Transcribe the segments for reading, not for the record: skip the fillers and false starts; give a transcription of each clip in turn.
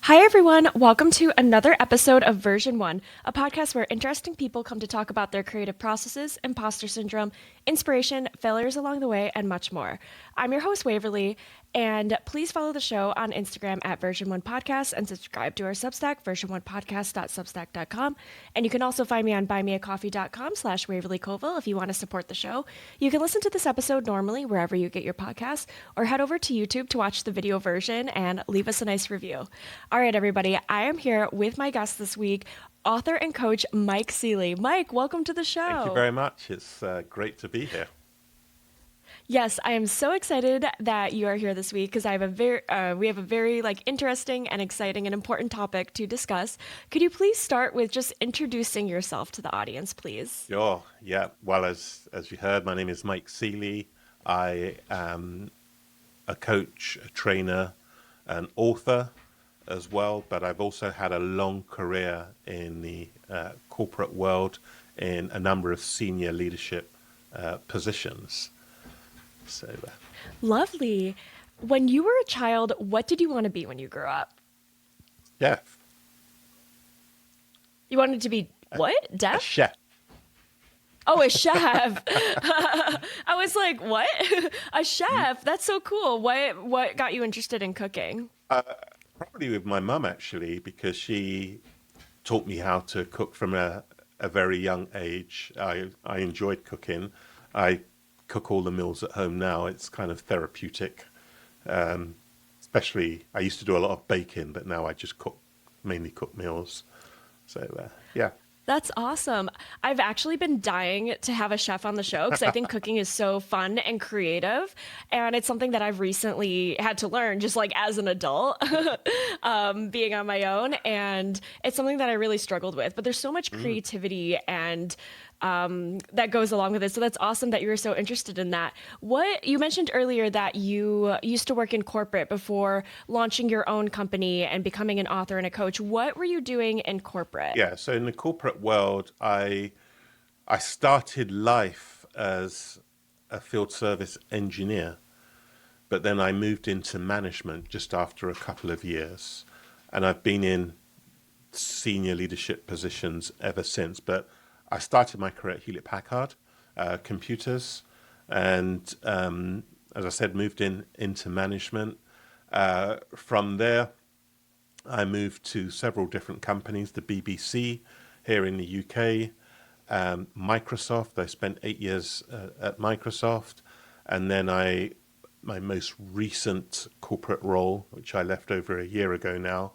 Hi, everyone. Welcome to another episode of Version 1, a podcast where interesting people come to talk about their creative processes, imposter syndrome, inspiration, failures along the way, and much more. I'm your host, Waverly, and please follow the show on Instagram at Version 1 Podcast and subscribe to our Substack, version1podcast.substack.com. And you can also find me on buymeacoffee.com/Waverly Colville if you want to support the show. You can listen to this episode normally wherever you get your podcasts, or head over to YouTube to watch the video version and leave us a nice review. All right, everybody, I am here with my guest this week, author and coach Mike Seeley. Mike, welcome to the show. Thank you very much. It's great to be here. Yes, I am so excited that you are here this week because we have a very interesting and exciting and important topic to discuss. Could you please start with just introducing yourself to the audience, please? Sure. Yeah. Well, as you heard, my name is Mike Seeley. I am a coach, a trainer, an author as well, but I've also had a long career in the corporate world in a number of senior leadership positions. So, Lovely. When you were a child, what did you want to be when you grew up? Chef. You wanted to be what? A Deaf? chef. Oh, a chef. I was like, what? A chef? That's so cool. What got you interested in cooking? Probably with my mum, actually, because she taught me how to cook from a very young age. I enjoyed cooking. I cook all the meals at home now. It's kind of therapeutic. Especially, I used to do a lot of baking, but now I just mainly cook meals. So, yeah. That's awesome. I've actually been dying to have a chef on the show because I think cooking is so fun and creative. And it's something that I've recently had to learn just like as an adult, being on my own. And it's something that I really struggled with. But there's so much creativity and that goes along with it. So that's awesome that you were so interested in that. What you mentioned earlier that you used to work in corporate before launching your own company and becoming an author and a coach. What were you doing in corporate? Yeah, so in the corporate world, I started life as a field service engineer, but then I moved into management just after a couple of years, and I've been in senior leadership positions ever since. But I started my career at Hewlett-Packard Computers, and as I said, moved into management. From there, I moved to several different companies, the BBC here in the UK, Microsoft. I spent 8 years at Microsoft, and then my most recent corporate role, which I left over a year ago now,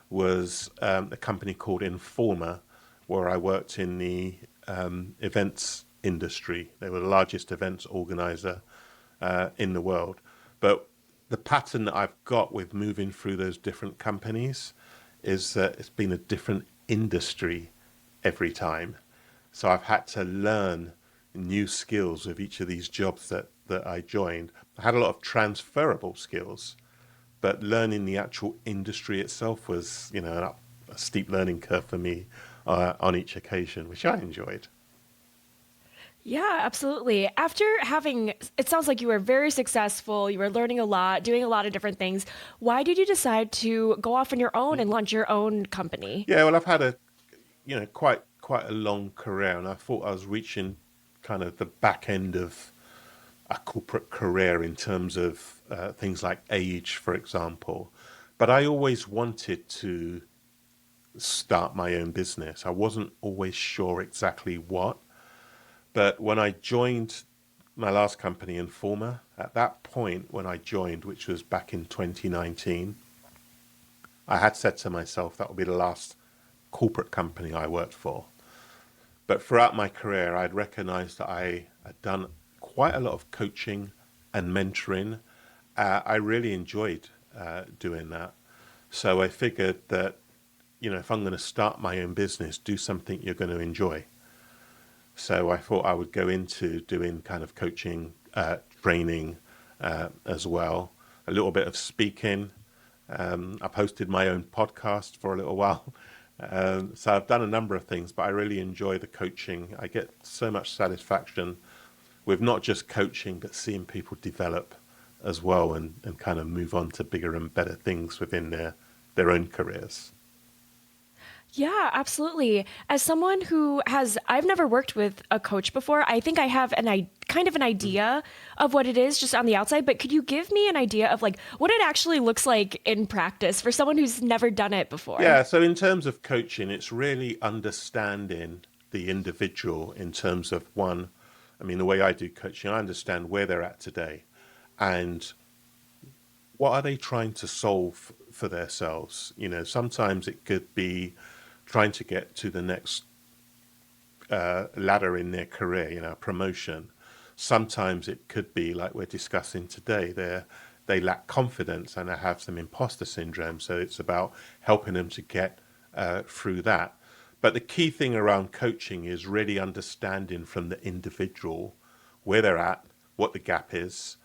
was a company called Informa, where I worked in the events industry. They were the largest events organizer in the world. But the pattern that I've got with moving through those different companies is that it's been a different industry every time. So I've had to learn new skills with each of these jobs that I joined. I had a lot of transferable skills, but learning the actual industry itself was, a steep learning curve for me on each occasion, which I enjoyed. Yeah, absolutely. It sounds like you were very successful, you were learning a lot, doing a lot of different things. Why did you decide to go off on your own and launch your own company? Yeah, well, I've had quite a long career, and I thought I was reaching kind of the back end of a corporate career in terms of things like age, for example. But I always wanted to start my own business. I wasn't always sure exactly what. But when I joined my last company, Informa, at that point when I joined, which was back in 2019, I had said to myself that would be the last corporate company I worked for. But throughout my career, I'd recognized that I had done quite a lot of coaching and mentoring. I really enjoyed doing that. So I figured that, if I'm going to start my own business, do something you're going to enjoy. So I thought I would go into doing kind of coaching, training as well, a little bit of speaking. I've hosted my own podcast for a little while. So I've done a number of things, but I really enjoy the coaching. I get so much satisfaction with not just coaching, but seeing people develop as well and kind of move on to bigger and better things within their their own careers. Yeah, absolutely. As someone who I've never worked with a coach before. I think I have kind of an idea of what it is just on the outside, but could you give me an idea of like what it actually looks like in practice for someone who's never done it before? Yeah, so in terms of coaching, it's really understanding the individual in terms of one, I mean, the way I do coaching, I understand where they're at today and what are they trying to solve for themselves. Sometimes it could be trying to get to the next ladder in their career, promotion. Sometimes it could be like we're discussing today, they lack confidence and they have some imposter syndrome. So it's about helping them to get through that. But the key thing around coaching is really understanding from the individual where they're at, what the gap is,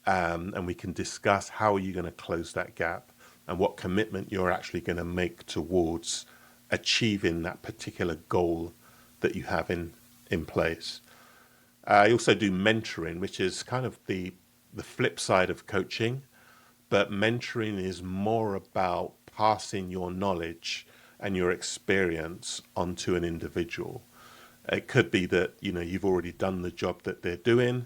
and we can discuss how are you going to close that gap and what commitment you're actually going to make towards achieving that particular goal that you have in place. I also do mentoring, which is kind of the flip side of coaching, but mentoring is more about passing your knowledge and your experience onto an individual. It could be that, you've already done the job that they're doing,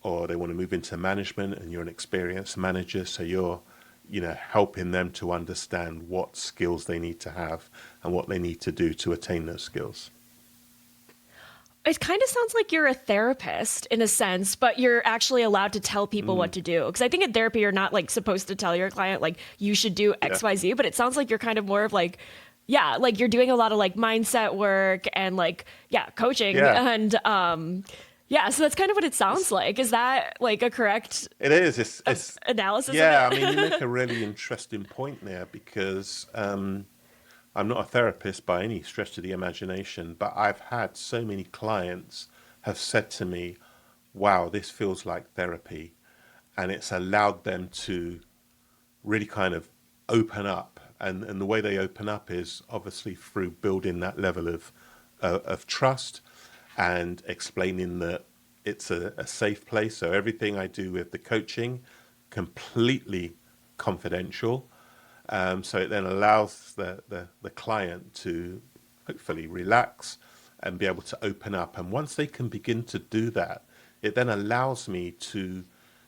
or they want to move into management and you're an experienced manager. So you're, helping them to understand what skills they need to have and what they need to do to attain those skills. It kind of sounds like you're a therapist in a sense, but you're actually allowed to tell people what to do. Because I think in therapy, you're not like supposed to tell your client like you should do X, Yeah. Y, Z, but it sounds like you're kind of more of like, yeah, like you're doing a lot of like mindset work and like, yeah, coaching. Yeah. And yeah, so that's kind of what it sounds like. Is that like a correct It is. It's analysis yeah. of I it? mean, you make a really interesting point there because I'm not a therapist by any stretch of the imagination, but I've had so many clients have said to me, "Wow, this feels like therapy," and it's allowed them to really kind of open up. And the way they open up is obviously through building that level of trust and explaining that it's a safe place. So everything I do with the coaching, completely confidential. So it then allows the client to hopefully relax and be able to open up. And once they can begin to do that, it then allows me to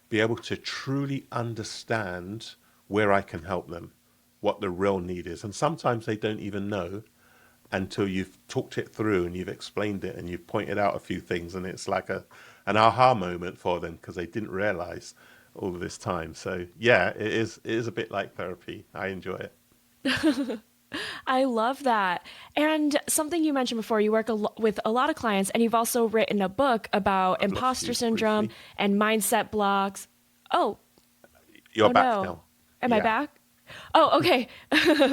be able to truly understand where I can help them, what the real need is. And sometimes they don't even know until you've talked it through and you've explained it and you've pointed out a few things. And it's like an aha moment for them because they didn't realize all of this time. So yeah, it is a bit like therapy. I enjoy it. I love that. And something you mentioned before, you work with a lot of clients, and you've also written a book about I've lost imposter you syndrome briefly. and mindset blocks. Oh, You're oh back no. now. Am I Yeah. back? Oh, okay.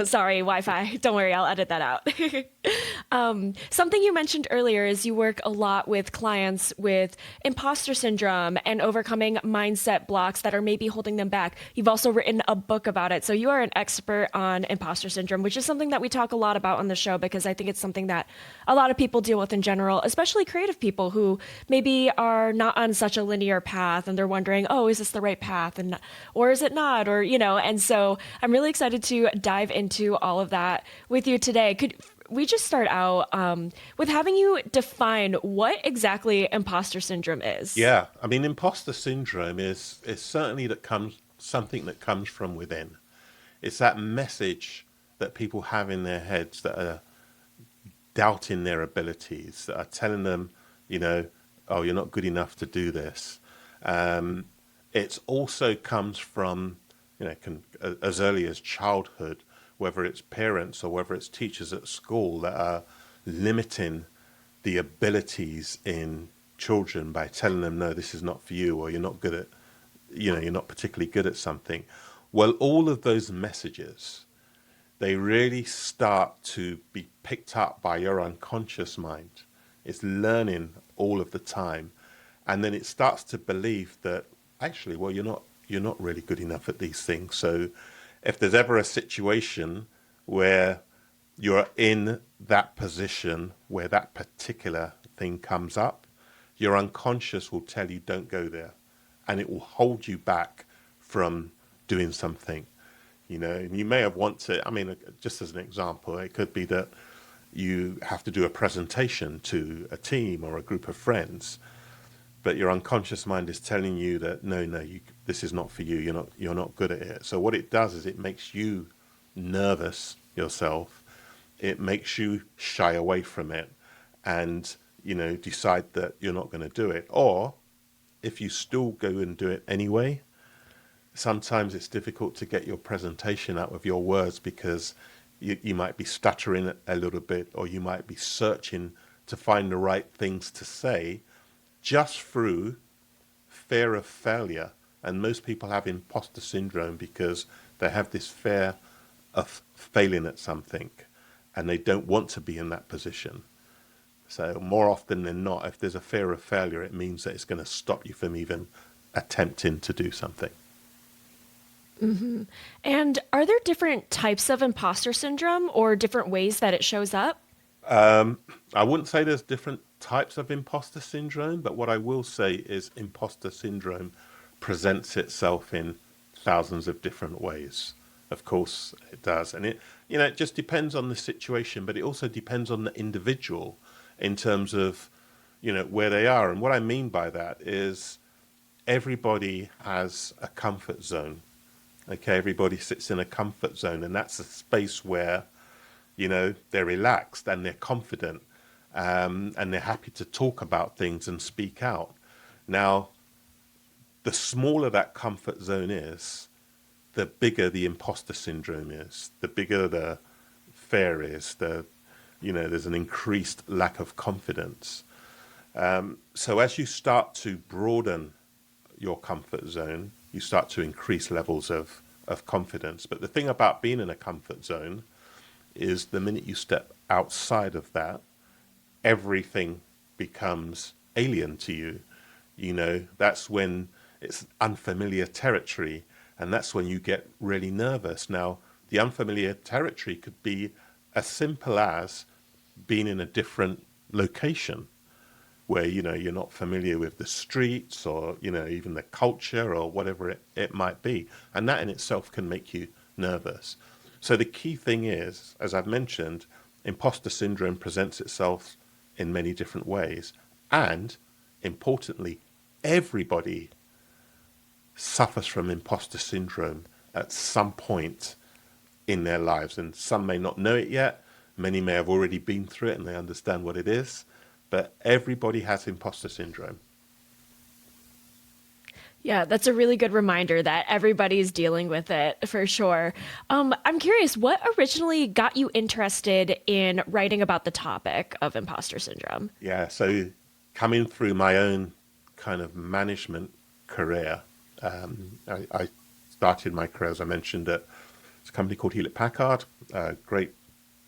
Sorry, Wi-Fi. Don't worry, I'll edit that out. Something you mentioned earlier is you work a lot with clients with imposter syndrome and overcoming mindset blocks that are maybe holding them back. You've also written a book about it. So you are an expert on imposter syndrome, which is something that we talk a lot about on the show because I think it's something that a lot of people deal with in general, especially creative people who maybe are not on such a linear path and they're wondering, oh, is this the right path? And or is it not? Or, and so I'm really excited to dive into all of that with you today. Could we just start out with having you define what exactly imposter syndrome is? Yeah. I mean, imposter syndrome is certainly something that comes from within. It's that message that people have in their heads that are doubting their abilities, that are telling them, oh, you're not good enough to do this. It also comes from, as early as childhood, whether it's parents or whether it's teachers at school that are limiting the abilities in children by telling them, no, this is not for you, or you're not good at, you're not particularly good at something. Well, all of those messages, they really start to be picked up by your unconscious mind. It's learning all of the time. And then it starts to believe that actually, well, you're not really good enough at these things. So if there's ever a situation where you're in that position where that particular thing comes up, your unconscious will tell you don't go there. And it will hold you back from doing something. And you may have wanted, I mean, just as an example, it could be that you have to do a presentation to a team or a group of friends, but your unconscious mind is telling you that no, this is not for you. You're not good at it. So what it does is it makes you nervous yourself. It makes you shy away from it, and decide that you're not going to do it. Or if you still go and do it anyway, sometimes it's difficult to get your presentation out with your words because you might be stuttering a little bit, or you might be searching to find the right things to say just through fear of failure. And most people have imposter syndrome because they have this fear of failing at something, and they don't want to be in that position. So more often than not, if there's a fear of failure, it means that it's going to stop you from even attempting to do something. And are there different types of imposter syndrome or different ways that it shows up? I wouldn't say there's different types of imposter syndrome, but what I will say is imposter syndrome presents itself in thousands of different ways. Of course it does. And it just depends on the situation, but it also depends on the individual in terms of, where they are. And what I mean by that is everybody has a comfort zone. Okay, everybody sits in a comfort zone, and that's a space where, they're relaxed and they're confident, and they're happy to talk about things and speak out. Now, the smaller that comfort zone is, the bigger the imposter syndrome is, the bigger the fear is, there's an increased lack of confidence. So as you start to broaden your comfort zone, you start to increase levels of confidence. But the thing about being in a comfort zone is the minute you step outside of that, everything becomes alien to you. That's when it's unfamiliar territory, and that's when you get really nervous. Now, the unfamiliar territory could be as simple as being in a different location where, you're not familiar with the streets or, even the culture or whatever it might be. And that in itself can make you nervous. So the key thing is, as I've mentioned, imposter syndrome presents itself in many different ways. And importantly, everybody suffers from imposter syndrome at some point in their lives. And some may not know it yet. Many may have already been through it and they understand what it is. But everybody has imposter syndrome. Yeah, that's a really good reminder that everybody's dealing with it for sure. I'm curious, what originally got you interested in writing about the topic of imposter syndrome? Yeah, so coming through my own kind of management career, I started my career, as I mentioned, at a company called Hewlett Packard, a great,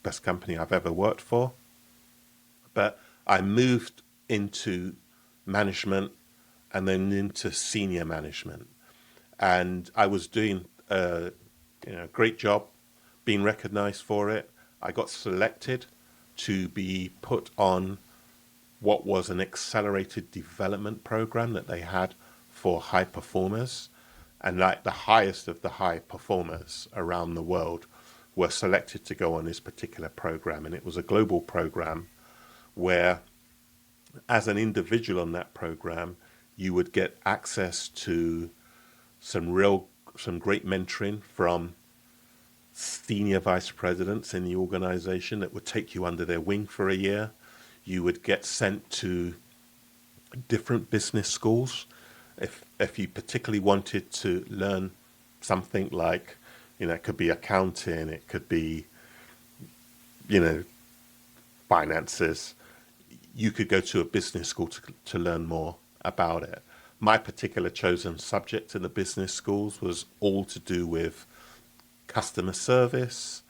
best company I've ever worked for. But I moved into management and then into senior management. And I was doing a great job, being recognized for it. I got selected to be put on what was an accelerated development program that they had for high performers. And like the highest of the high performers around the world were selected to go on this particular program. And it was a global program where, as an individual on that program, you would get access to some great mentoring from senior vice presidents in the organization that would take you under their wing for a year. You would get sent to different business schools if you particularly wanted to learn something like, it could be accounting, it could be, finances. You could go to a business school to learn more about it. My particular chosen subject in the business schools was all to do with customer service.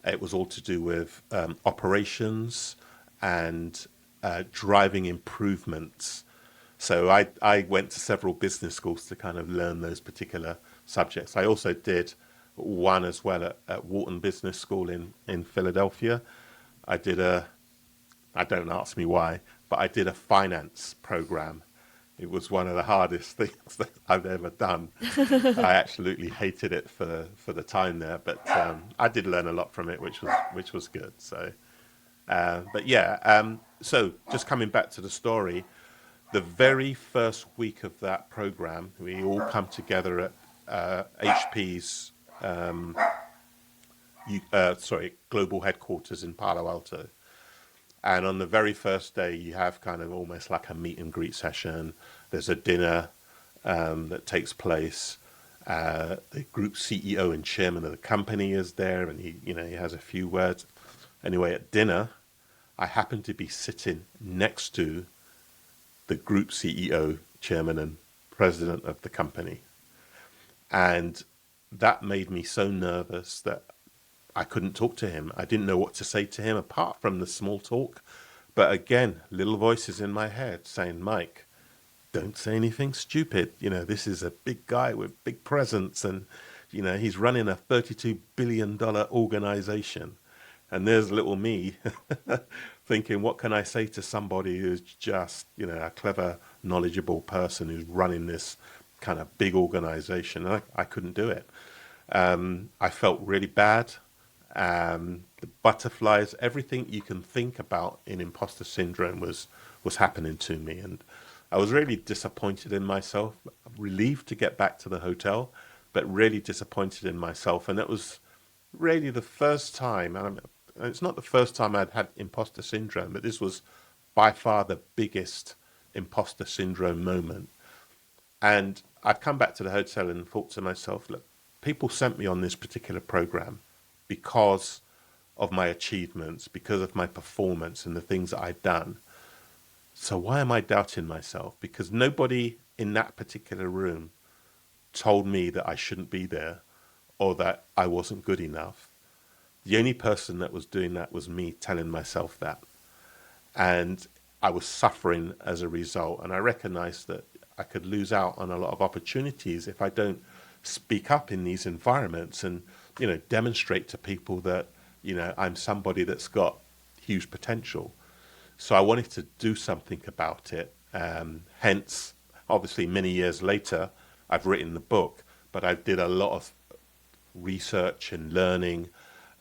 It was all to do with operations and driving improvements. So I went to several business schools to kind of learn those particular subjects. I also did one as well at Wharton Business School in Philadelphia. I don't ask me why, but I did a finance program, It was one of the hardest things that I've ever done. I absolutely hated it for the time there, but I did learn a lot from it, which was good. So, but yeah, so just coming back to the story, the very first week of that program, we all come together at HP's global headquarters in Palo Alto. And on the very first day, you have kind of almost like a meet and greet session. There's a dinner that takes place. The group CEO and chairman of the company is there, and he has a few words. Anyway, at dinner, I happened to be sitting next to the group CEO, chairman, and president of the company, and that made me so nervous that I couldn't talk to him. I didn't know what to say to him apart from the small talk. But again, little voices in my head saying, Mike, don't say anything stupid. This is a big guy with big presence, and, he's running a $32 billion organization. And there's little me thinking, what can I say to somebody who's just, a clever, knowledgeable person who's running this kind of big organization? And I couldn't do it. I felt really bad. The butterflies, everything you can think about in imposter syndrome was happening to me. And I was really disappointed in myself, relieved to get back to the hotel, but really disappointed in myself. And it was really the first time, and it's not the first time I'd had imposter syndrome, but this was by far the biggest imposter syndrome moment. And I'd come back to the hotel and thought to myself, look, people sent me on this particular program because of my achievements, because of my performance and the things that I'd done. So why am I doubting myself? Because nobody in that particular room told me that I shouldn't be there or that I wasn't good enough. The only person that was doing that was me telling myself that. And I was suffering as a result. And I recognized that I could lose out on a lot of opportunities if I don't speak up in these environments and, demonstrate to people that, I'm somebody that's got huge potential. So I wanted to do something about it. Hence, obviously, many years later, I've written the book, but I did a lot of research and learning,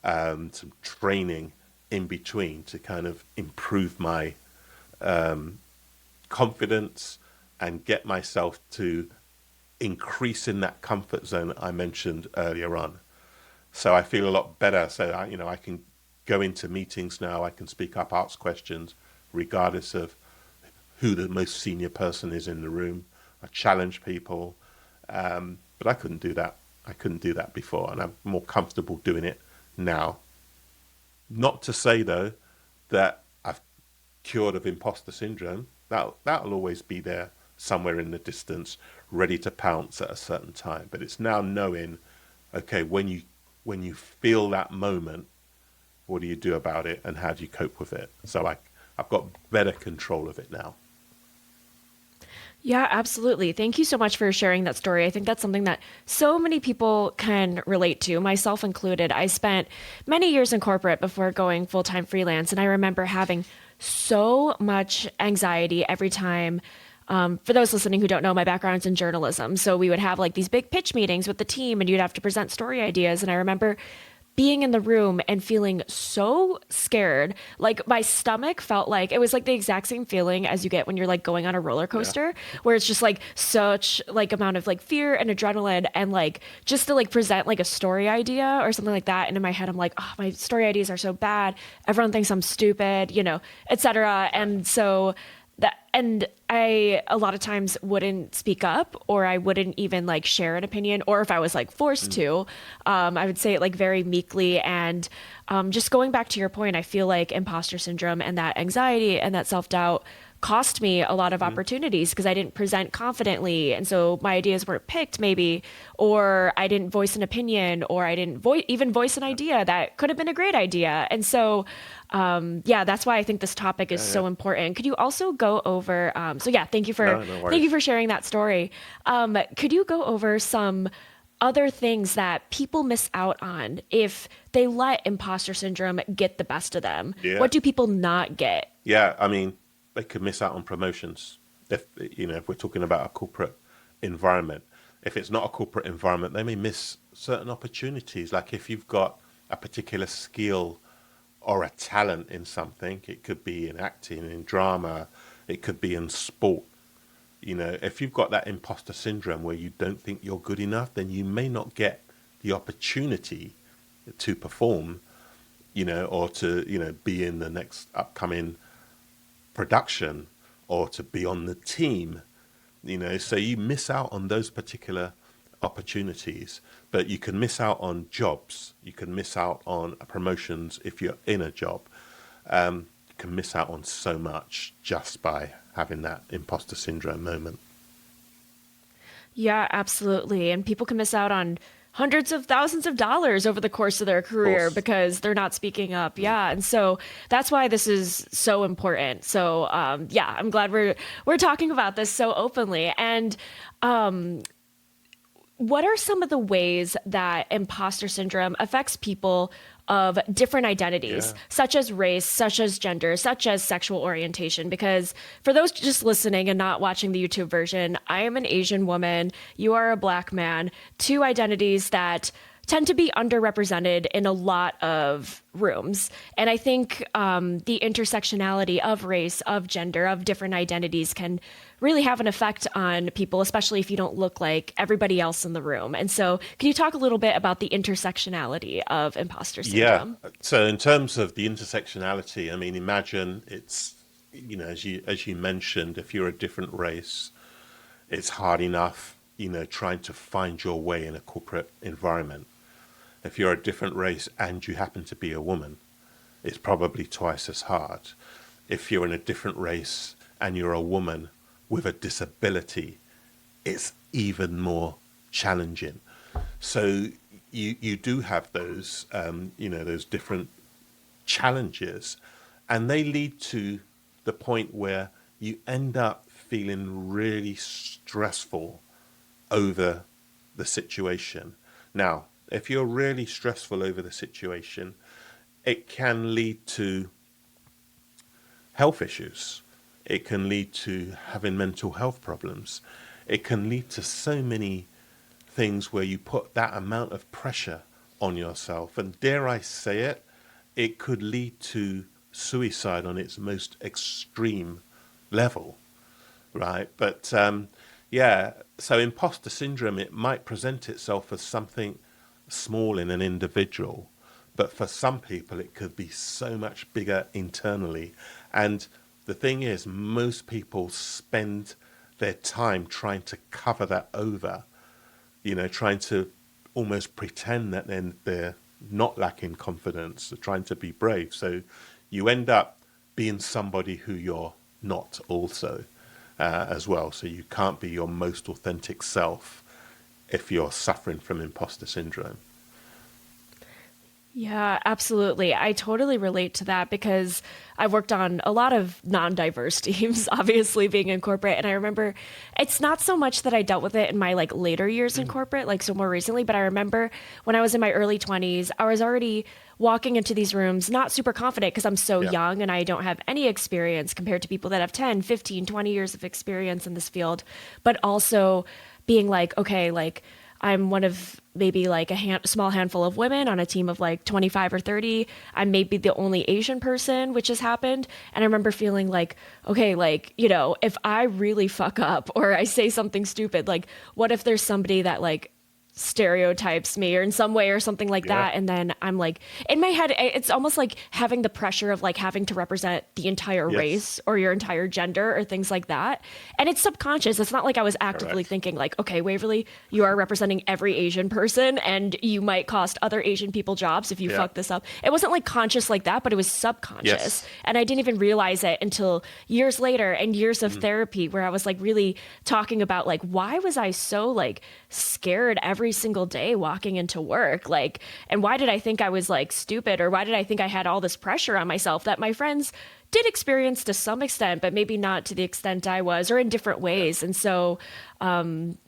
some training in between to kind of improve my confidence and get myself to increase in that comfort zone I mentioned earlier on. So I feel a lot better. So I can go into meetings now. I can speak up, ask questions, regardless of who the most senior person is in the room. I challenge people, but I couldn't do that. I couldn't do that before, and I'm more comfortable doing it now. Not to say though that I've cured of imposter syndrome. That'll always be there somewhere in the distance, ready to pounce at a certain time. But it's now knowing, okay, when you feel that moment, what do you do about it and how do you cope with it? So I've got better control of it now. Yeah, absolutely. Thank you so much for sharing that story. I think that's something that so many people can relate to, myself included. I spent many years in corporate before going full-time freelance, and I remember having so much anxiety every time. For those listening who don't know, my background's in journalism. So we would have like these big pitch meetings with the team and you'd have to present story ideas. And I remember being in the room and feeling so scared. Like my stomach felt like it was like the exact same feeling as you get when you're like going on a roller coaster, where it's just like such like amount of like fear and adrenaline and like just to like present like a story idea or something like that. And in my head, I'm like, oh, my story ideas are so bad. Everyone thinks I'm stupid, etc. And so and I a lot of times wouldn't speak up, or I wouldn't even like share an opinion, or if I was like forced to, I would say it like very meekly. And just going back to your point, I feel like imposter syndrome and that anxiety and that self-doubt cost me a lot of opportunities because I didn't present confidently. And so my ideas weren't picked maybe, or I didn't voice an opinion, or I didn't even voice an idea that could have been a great idea. And so, that's why I think this topic is so important. Could you also go over, thank you for sharing that story. Could you go over some other things that people miss out on if they let imposter syndrome get the best of them? Yeah. What do people not get? Yeah, I mean, they could miss out on promotions. if if we're talking about a corporate environment. If it's not a corporate environment, they may miss certain opportunities. Like if you've got a particular skill or a talent in something, it could be in acting, in drama, it could be in sport. If you've got that imposter syndrome where you don't think you're good enough, then you may not get the opportunity to perform, or to, be in the next upcoming production or to be on the team, so you miss out on those particular opportunities, but you can miss out on jobs. You can miss out on promotions if you're in a job. You can miss out on so much just by having that imposter syndrome moment. Yeah, absolutely. And people can miss out on hundreds of thousands of dollars over the course of their Of career course. because they're not speaking up. Yeah. And so that's why this is so important. So yeah, I'm glad we're talking about this so openly. And what are some of the ways that imposter syndrome affects people of different identities, Yeah. such as race, such as gender, such as sexual orientation? Because for those just listening and not watching the YouTube version, I am an Asian woman, you are a Black man, two identities that tend to be underrepresented in a lot of rooms. And I think the intersectionality of race, of gender, of different identities can really have an effect on people, especially if you don't look like everybody else in the room. And so, can you talk a little bit about the intersectionality of imposter Yeah. syndrome? So in terms of the intersectionality, I mean, imagine it's, as you mentioned, if you're a different race, it's hard enough, trying to find your way in a corporate environment. If you're a different race and you happen to be a woman, it's probably twice as hard. If you're in a different race and you're a woman with a disability, it's even more challenging. So you do have those, those different challenges, and they lead to the point where you end up feeling really stressful over the situation. Now, if you're really stressful over the situation, it can lead to health issues. It can lead to having mental health problems. It can lead to so many things where you put that amount of pressure on yourself. And dare I say it, it could lead to suicide on its most extreme level, right? But yeah, so imposter syndrome, it might present itself as something small in an individual, but for some people, it could be so much bigger internally. And the thing is, most people spend their time trying to cover that over, trying to almost pretend that then they're not lacking confidence, they're trying to be brave. So you end up being somebody who you're not also as well. So you can't be your most authentic self if you're suffering from imposter syndrome. Yeah, absolutely. I totally relate to that because I've worked on a lot of non-diverse teams, obviously being in corporate. And I remember it's not so much that I dealt with it in my like later years in corporate, like so more recently, but I remember when I was in my early 20s, I was already walking into these rooms, not super confident because I'm so Yeah. young and I don't have any experience compared to people that have 10, 15, 20 years of experience in this field, but also being like, okay, like I'm one of maybe like a small handful of women on a team of like 25 or 30. I'm maybe the only Asian person, which has happened. And I remember feeling like, okay, like, if I really fuck up or I say something stupid, like, what if there's somebody that like stereotypes me or in some way or something like Yeah. that, and then I'm like in my head it's almost like having the pressure of like having to represent the entire Yes. race or your entire gender or things like that, and it's subconscious. It's not like I was actively Correct. thinking like, okay, Waverly, you are representing every Asian person and you might cost other Asian people jobs if you Yeah. fuck this up. It wasn't like conscious like that, but it was subconscious, Yes. and I didn't even realize it until years later and years of therapy where I was like really talking about like, why was I so like scared every single day walking into work, like, and why did I think I was like stupid, or why did I think I had all this pressure on myself that my friends did experience to some extent, but maybe not to the extent I was, or in different Yeah. ways. And so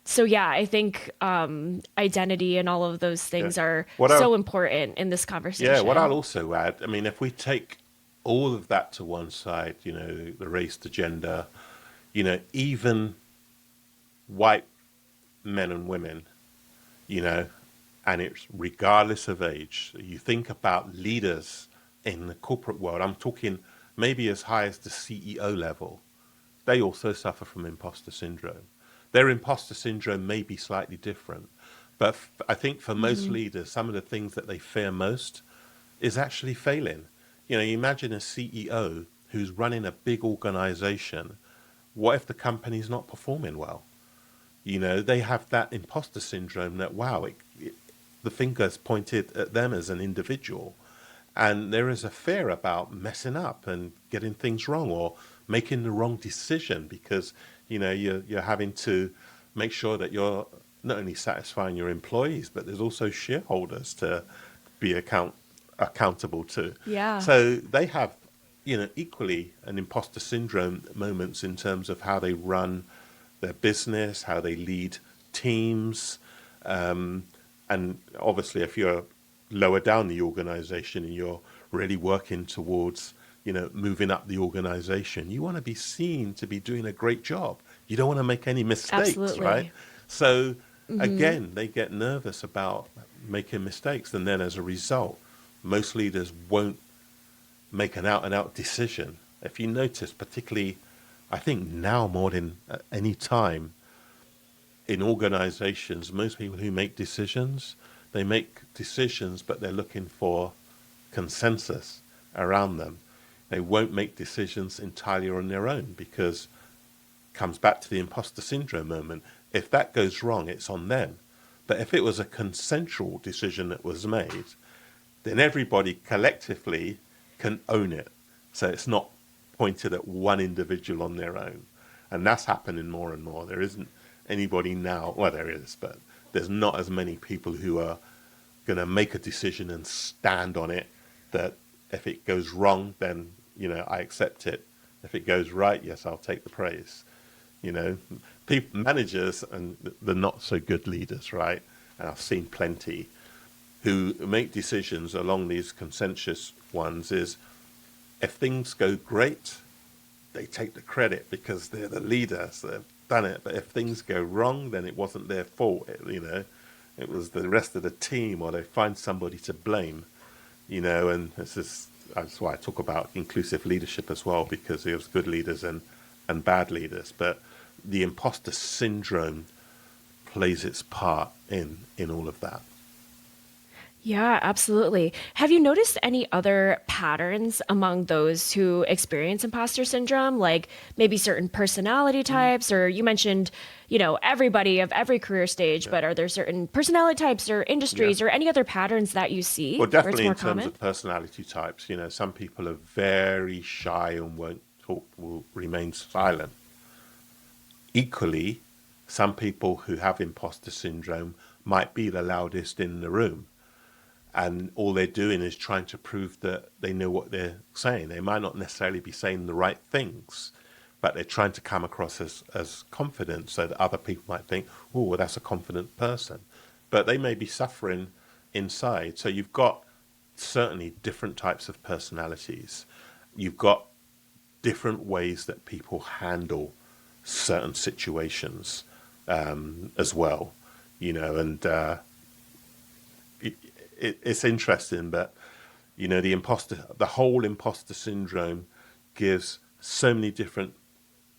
so yeah, I think identity and all of those Yeah. things are What I so important in this Yeah, what I'll conversation. also add, I mean, if we take all of that to one side, the race, the gender, Even white men and women, you know, and it's regardless of age. You think about leaders in the corporate world, I'm talking maybe as high as the CEO level, they also suffer from imposter syndrome. Their imposter syndrome may be slightly different, but I think for most Hmm. leaders, some of the things that they fear most is actually failing. You imagine a CEO who's running a big organization. What if the company's not performing well? They have that imposter syndrome that, wow, the finger's pointed at them as an individual. And there is a fear about messing up and getting things wrong or making the wrong decision because, you're having to make sure that you're not only satisfying your employees, but there's also shareholders to be accountable to. Yeah. So they have, equally an imposter syndrome moments in terms of how they run their business, how they lead teams. Um, and obviously, if you're lower down the organization and you're really working towards, moving up the organization, you want to be seen to be doing a great job. You don't want to make any mistakes, right? Absolutely. So Hmm. again, they get nervous about making mistakes. And then as a result, most leaders won't make an out and out decision. If you notice, particularly, I think now more than at any time in organizations, most people who make decisions, they make decisions, but they're looking for consensus around them. They won't make decisions entirely on their own because it comes back to the imposter syndrome moment. If that goes wrong, it's on them. But if it was a consensual decision that was made, then everybody collectively can own it. So it's not pointed at one individual on their own. And that's happening more and more. There isn't anybody now, well, there is, but there's not as many people who are going to make a decision and stand on it that if it goes wrong, then, I accept it. If it goes right, yes, I'll take the praise. You know, people, managers and the not so good leaders, right? And I've seen plenty who make decisions along these consensus ones is if things go great, they take the credit because they're the leaders, so they've done it. But if things go wrong, then it wasn't their fault. It was the rest of the team, or they find somebody to blame. And that's why I talk about inclusive leadership as well, because there's good leaders and bad leaders. But the imposter syndrome plays its part in all of that. Yeah, absolutely. Have you noticed any other patterns among those who experience imposter syndrome, like maybe certain personality Mm, types, or you mentioned, everybody of every career stage, yeah, but are there certain personality types or yeah. industries or any other patterns that you Well, see where it's definitely more in terms common? of personality types, some people are very shy and won't talk, will remain silent. Equally, some people who have imposter syndrome might be the loudest in the room, and all they're doing is trying to prove that they know what they're saying. They might not necessarily be saying the right things, but they're trying to come across as confident so that other people might think, oh, well, that's a confident person. But they may be suffering inside. So you've got certainly different types of personalities. You've got different ways that people handle certain situations as well, and it, it's interesting, but the whole imposter syndrome gives so many different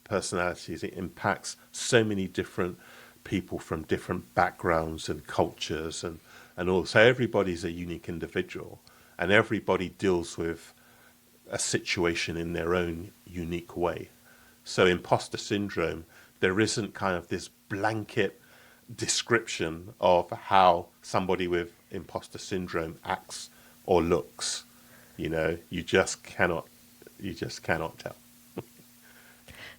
personalities. It impacts so many different people from different backgrounds and cultures and all. So everybody's a unique individual, and everybody deals with a situation in their own unique way. So imposter syndrome, there isn't kind of this blanket description of how somebody with imposter syndrome acts or looks. You just cannot tell.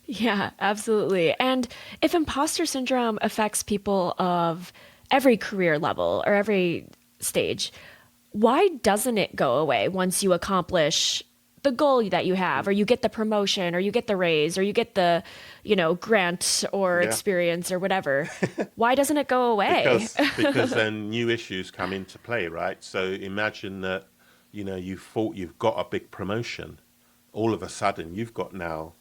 Yeah, absolutely. And if imposter syndrome affects people of every career level or every stage, why doesn't it go away once you accomplish the goal that you have, or you get the promotion, or you get the raise, or you get the, grant or Yeah, experience or whatever? Why doesn't it go away? because then new issues come into play, right? So imagine that you thought you've got a big promotion, all of a sudden you've got now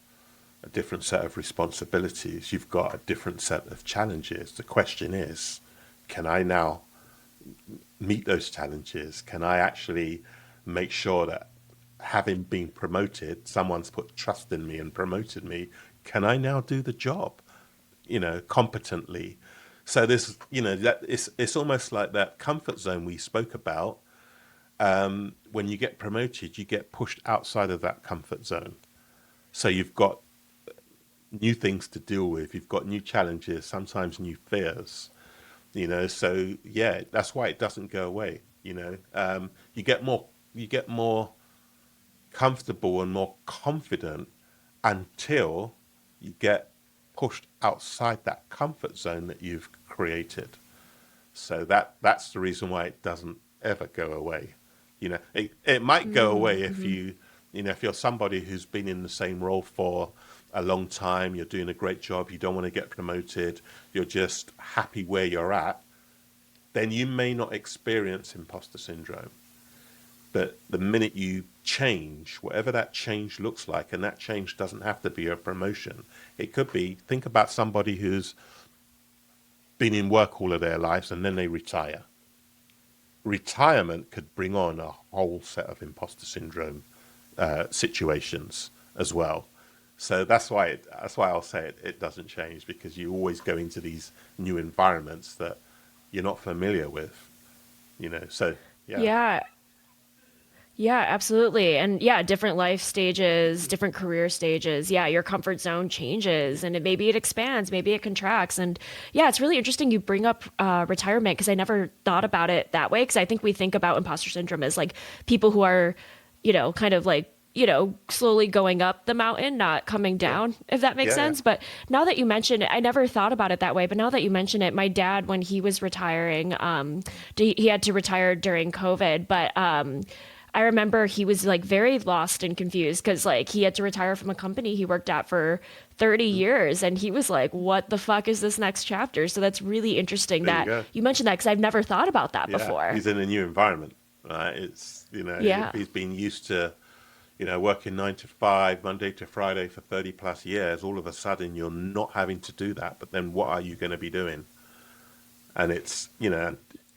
a different set of responsibilities. You've got a different set of challenges. The question is, can I now meet those challenges? Can I actually make sure that having been promoted, someone's put trust in me and promoted me, can I now do the job, competently? So this, that it's almost like that comfort zone we spoke about. When you get promoted, you get pushed outside of that comfort zone. So you've got new things to deal with. You've got new challenges, sometimes new fears. So yeah, that's why it doesn't go away. You get more comfortable and more confident until you get pushed outside that comfort zone that you've created. So that's the reason why it doesn't ever go away. It might go away if if you're somebody who's been in the same role for a long time, you're doing a great job, you don't want to get promoted, you're just happy where you're at, then you may not experience imposter syndrome. But the minute you change, whatever that change looks like, and that change doesn't have to be a promotion. It could be, think about somebody who's been in work all of their lives and then they retire. Retirement could bring on a whole set of imposter syndrome situations as well. So that's why I'll say it doesn't change, because you always go into these new environments that you're not familiar with. So yeah. Yeah. Yeah, absolutely. And yeah, different life stages, different career stages. Yeah, your comfort zone changes, and maybe it expands, maybe it contracts. And yeah, it's really interesting you bring up retirement, because I never thought about it that way. Because I think we think about imposter syndrome as like people who are, kind of like, slowly going up the mountain, not coming down, if that makes sense. But now that you mention it, I never thought about it that way. But now that you mention it, my dad, when he was retiring, he had to retire during COVID, but I remember he was like very lost and confused, because like he had to retire from a company he worked at for 30 years. And he was like, what the fuck is this next chapter? So that's really interesting that you mentioned that, because I've never thought about that before. He's in a new environment, right? It's, he's been used to, working 9 to 5, Monday to Friday for 30 plus years. All of a sudden you're not having to do that. But then what are you going to be doing? And it's,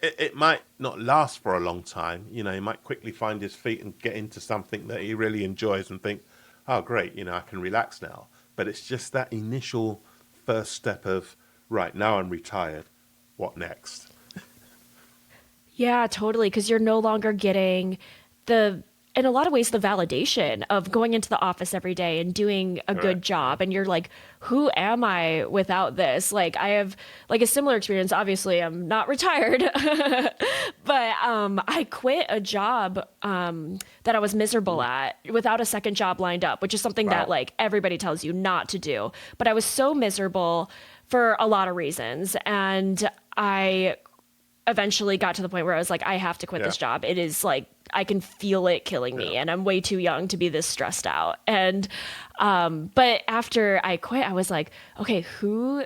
it might not last for a long time. He might quickly find his feet and get into something that he really enjoys and think, oh, great, I can relax now. But it's just that initial first step of, right, now I'm retired. What next? Yeah, totally. Because you're no longer getting in a lot of ways, the validation of going into the office every day and doing a good job. And you're like, who am I without this? Like, I have like a similar experience. Obviously, I'm not retired, but I quit a job that I was miserable at without a second job lined up, which is something that like everybody tells you not to do. But I was so miserable for a lot of reasons. And I eventually got to the point where I was like, I have to quit this job. It is like, I can feel it killing me, and I'm way too young to be this stressed out. And, but after I quit, I was like, okay, who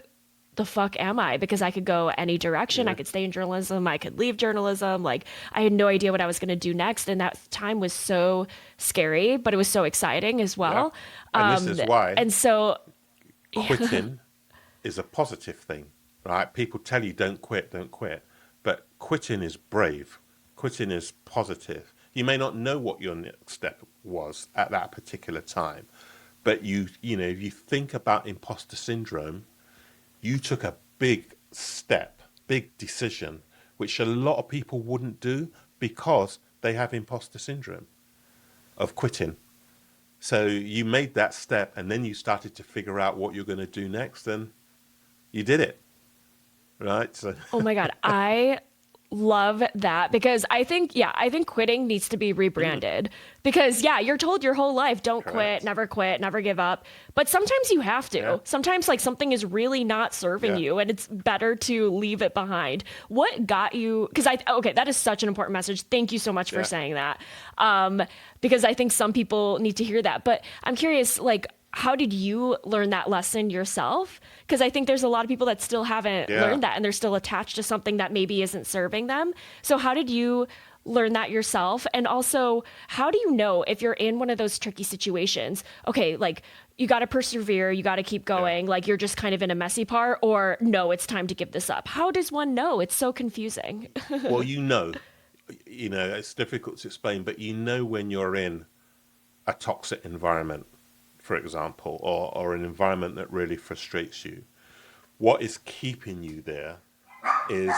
the fuck am I? Because I could go any direction. I could stay in journalism. I could leave journalism. Like, I had no idea what I was going to do next. And that time was so scary, but it was so exciting as well. Yeah. And this is why. And so quitting is a positive thing, right? People tell you don't quit. But quitting is brave. Quitting is positive. You may not know what your next step was at that particular time, but if you think about imposter syndrome, you took a big step, big decision, which a lot of people wouldn't do because they have imposter syndrome of quitting. So you made that step, and then you started to figure out what you're going to do next, and you did it, right? So. Oh my God, I love that, because I think quitting needs to be rebranded, because you're told your whole life, don't quit, never give up. But sometimes you have to. Yeah. Sometimes like something is really not serving you, and it's better to leave it behind. What got you? Because that is such an important message. Thank you so much for saying that. Because I think some people need to hear that. But I'm curious, like, how did you learn that lesson yourself? Because I think there's a lot of people that still haven't learned that, and they're still attached to something that maybe isn't serving them. So how did you learn that yourself? And also, how do you know if you're in one of those tricky situations? Okay, like you got to persevere, you got to keep Yeah. going, like you're just kind of in a messy part, or no, it's time to give this up. How does one know? It's so confusing. Well, it's difficult to explain, but when you're in a toxic environment, for example, or an environment that really frustrates you. What is keeping you there is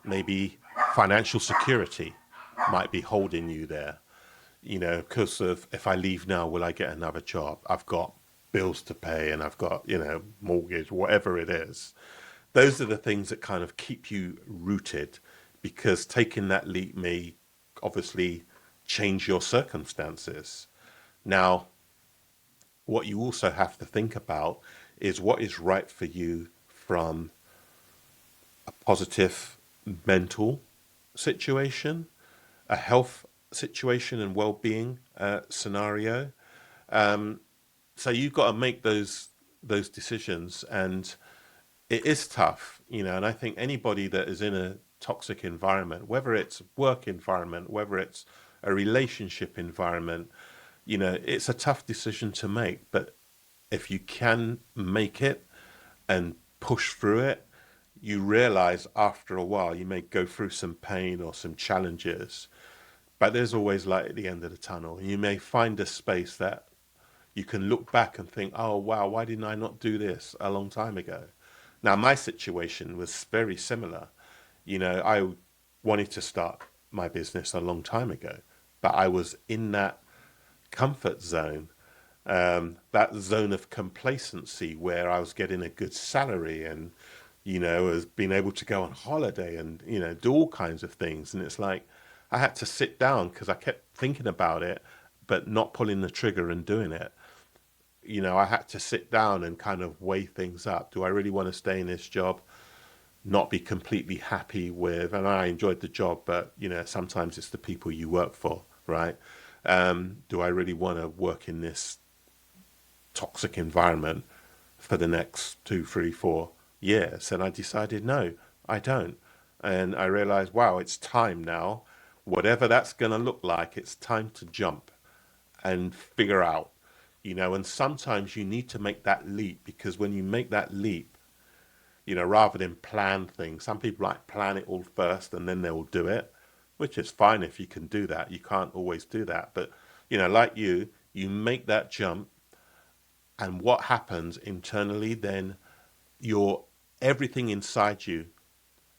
maybe financial security might be holding you there, because of, if I leave now, will I get another job? I've got bills to pay and I've got, mortgage, whatever it is. Those are the things that kind of keep you rooted, because taking that leap may obviously change your circumstances. Now, what you also have to think about is what is right for you from a positive mental situation, a health situation and well-being scenario. So you've got to make those decisions, and it is tough, and I think anybody that is in a toxic environment, whether it's work environment, whether it's a relationship environment, it's a tough decision to make. But if you can make it and push through it, you realize after a while you may go through some pain or some challenges, but there's always light at the end of the tunnel. You may find a space that you can look back and think, oh, wow, why didn't I not do this a long time ago? Now, my situation was very similar. I wanted to start my business a long time ago, but I was in that comfort zone, that zone of complacency where I was getting a good salary and, was being able to go on holiday and, do all kinds of things. And it's like I had to sit down because I kept thinking about it, but not pulling the trigger and doing it. I had to sit down and kind of weigh things up. Do I really want to stay in this job? Not be completely happy with, and I enjoyed the job, but sometimes it's the people you work for, right? Do I really want to work in this toxic environment for the next 2, 3, 4 years? And I decided, no, I don't. And I realized, wow, it's time now. Whatever that's going to look like, it's time to jump and figure out, and sometimes you need to make that leap, because when you make that leap, rather than plan things, some people like plan it all first and then they will do it, which is fine if you can do that. You can't always do that. But, like you make that jump, and what happens internally, then your everything inside you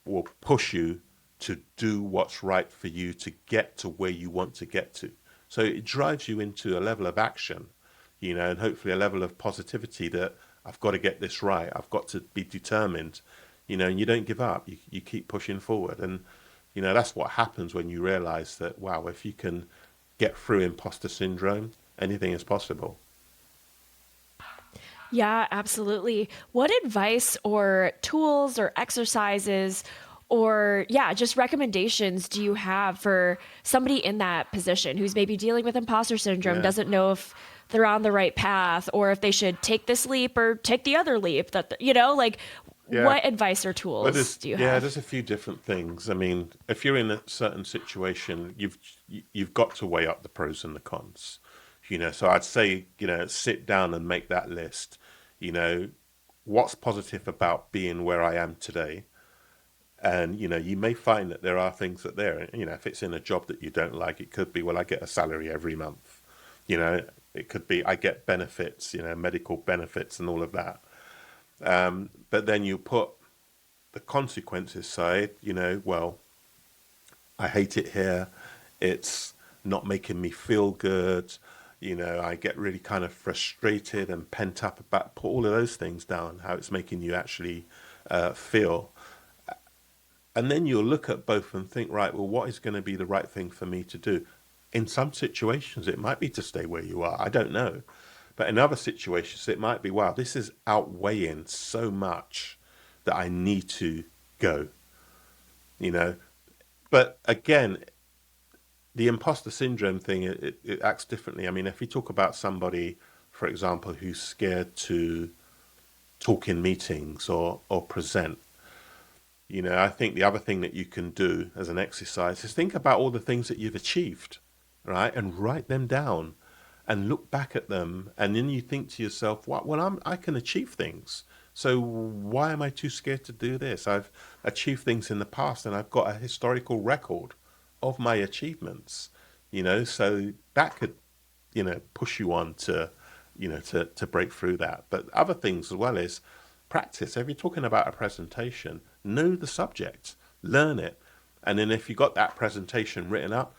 will push you to do what's right for you to get to where you want to get to. So it drives you into a level of action, and hopefully a level of positivity that I've got to get this right. I've got to be determined, and you don't give up. You keep pushing forward. And, that's what happens when you realize that, wow, if you can get through imposter syndrome, anything is possible. Yeah, absolutely. What advice or tools or exercises or, yeah, just recommendations do you have for somebody in that position who's maybe dealing with imposter syndrome, Yeah. doesn't know if they're on the right path or if they should take this leap or take the other leap like Yeah. what advice or Well, tools do you have? there's a few different things. I mean, if you're in a certain situation, you've got to weigh up the pros and the cons. So I'd say, sit down and make that list. You know, what's positive about being where I am today? And, you may find that there are things that there, if it's in a job that you don't like, it could be, well, I get a salary every month. You know, it could be I get benefits, medical benefits and all of that. But then you put the consequences side, well, I hate it here. It's not making me feel good. I get really kind of frustrated and pent up about, put all of those things down, how it's making you actually feel. And then you'll look at both and think, right, well, what is going to be the right thing for me to do? In some situations, it might be to stay where you are. I don't know. But in other situations, it might be, wow, this is outweighing so much that I need to go, you know. But again, the imposter syndrome thing, it acts differently. I mean, if you talk about somebody, for example, who's scared to talk in meetings or present, I think the other thing that you can do as an exercise is think about all the things that you've achieved, right? And write them down and look back at them. And then you think to yourself, well, I can achieve things. So why am I too scared to do this? I've achieved things in the past and I've got a historical record of my achievements, so that could, push you on to, to break through that. But other things as well is practice. If you're talking about a presentation, know the subject, learn it. And then if you got that presentation written up,